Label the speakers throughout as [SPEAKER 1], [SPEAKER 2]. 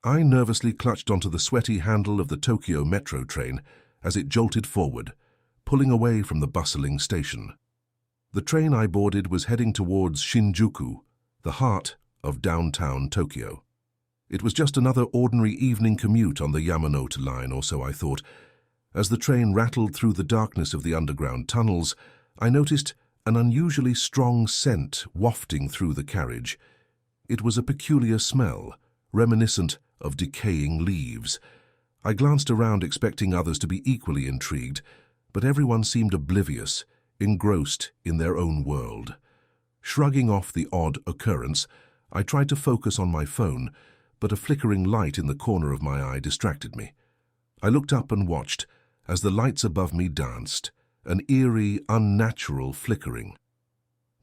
[SPEAKER 1] I nervously clutched onto the sweaty handle of the Tokyo metro train as it jolted forward, pulling away from the bustling station. The train I boarded was heading towards Shinjuku, the heart of downtown Tokyo. It was just another ordinary evening commute on the Yamanote line, or so I thought. As the train rattled through the darkness of the underground tunnels, I noticed an unusually strong scent wafting through the carriage. It was a peculiar smell, reminiscent of decaying leaves. I glanced around expecting others to be equally intrigued, but everyone seemed oblivious, engrossed in their own world. Shrugging off the odd occurrence, I tried to focus on my phone, but a flickering light in the corner of my eye distracted me. I looked up and watched as the lights above me danced, an eerie, unnatural flickering.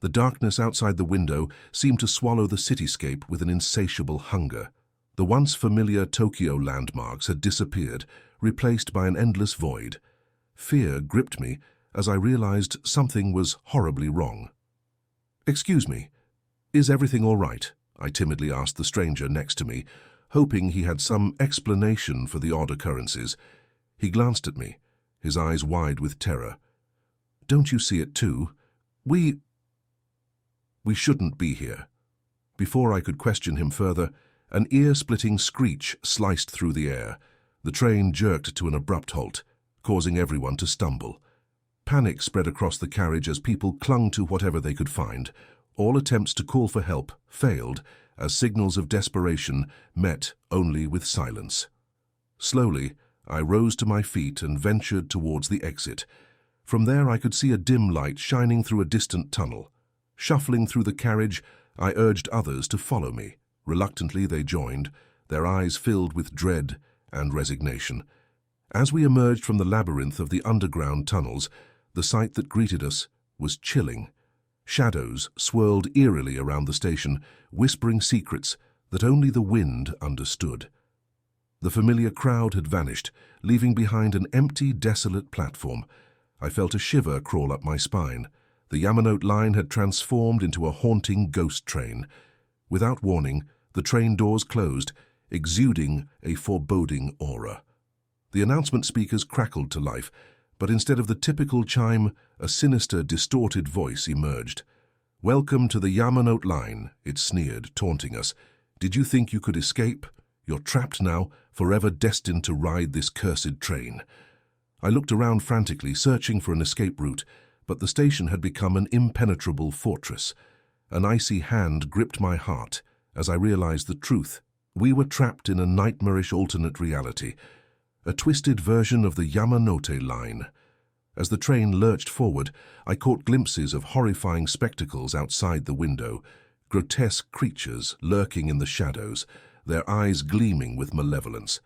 [SPEAKER 1] The darkness outside the window seemed to swallow the cityscape with an insatiable hunger. The once familiar Tokyo landmarks had disappeared, replaced by an endless void. Fear gripped me as I realized something was horribly wrong. "Excuse me, is everything all right?" I timidly asked the stranger next to me, hoping he had some explanation for the odd occurrences. He glanced at me, his eyes wide with terror. "Don't you see it too? We shouldn't be here." Before I could question him further, an ear-splitting screech sliced through the air. The train jerked to an abrupt halt, causing everyone to stumble. Panic spread across the carriage as people clung to whatever they could find. All attempts to call for help failed, as signals of desperation met only with silence. Slowly, I rose to my feet and ventured towards the exit. From there I could see a dim light shining through a distant tunnel. Shuffling through the carriage, I urged others to follow me. Reluctantly they joined, their eyes filled with dread and resignation. As we emerged from the labyrinth of the underground tunnels, the sight that greeted us was chilling. Shadows swirled eerily around the station, whispering secrets that only the wind understood. The familiar crowd had vanished, leaving behind an empty, desolate platform. I felt a shiver crawl up my spine. The Yamanote line had transformed into a haunting ghost train. Without warning, the train doors closed, exuding a foreboding aura. The announcement speakers crackled to life, but instead of the typical chime, a sinister, distorted voice emerged. "Welcome to the Yamanote line," it sneered, taunting us. "Did you think you could escape? You're trapped now, forever destined to ride this cursed train." I looked around frantically, searching for an escape route, but the station had become an impenetrable fortress. An icy hand gripped my heart as I realized the truth. We were trapped in a nightmarish alternate reality, a twisted version of the Yamanote line. As the train lurched forward, I caught glimpses of horrifying spectacles outside the window, grotesque creatures lurking in the shadows, their eyes gleaming with malevolence.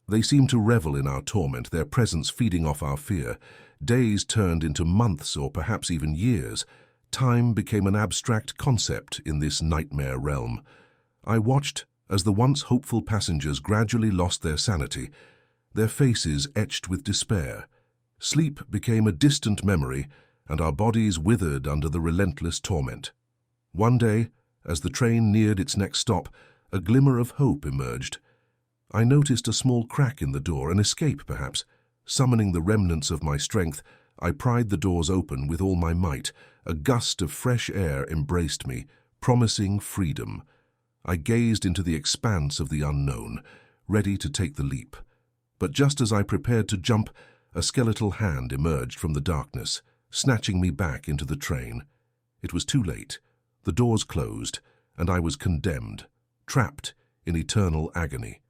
[SPEAKER 1] They seemed to revel in our torment, their presence feeding off our fear. Days turned into months or perhaps even years. Time became an abstract concept in this nightmare realm. I watched as the once hopeful passengers gradually lost their sanity, their faces etched with despair. Sleep became a distant memory, and our bodies withered under the relentless torment. One day, as the train neared its next stop, a glimmer of hope emerged. I noticed a small crack in the door, an escape perhaps. Summoning the remnants of my strength, I pried the doors open with all my might. A gust of fresh air embraced me, promising freedom. I gazed into the expanse of the unknown, ready to take the leap. But just as I prepared to jump, a skeletal hand emerged from the darkness, snatching me back into the train. It was too late. The doors closed, and I was condemned, trapped in eternal agony.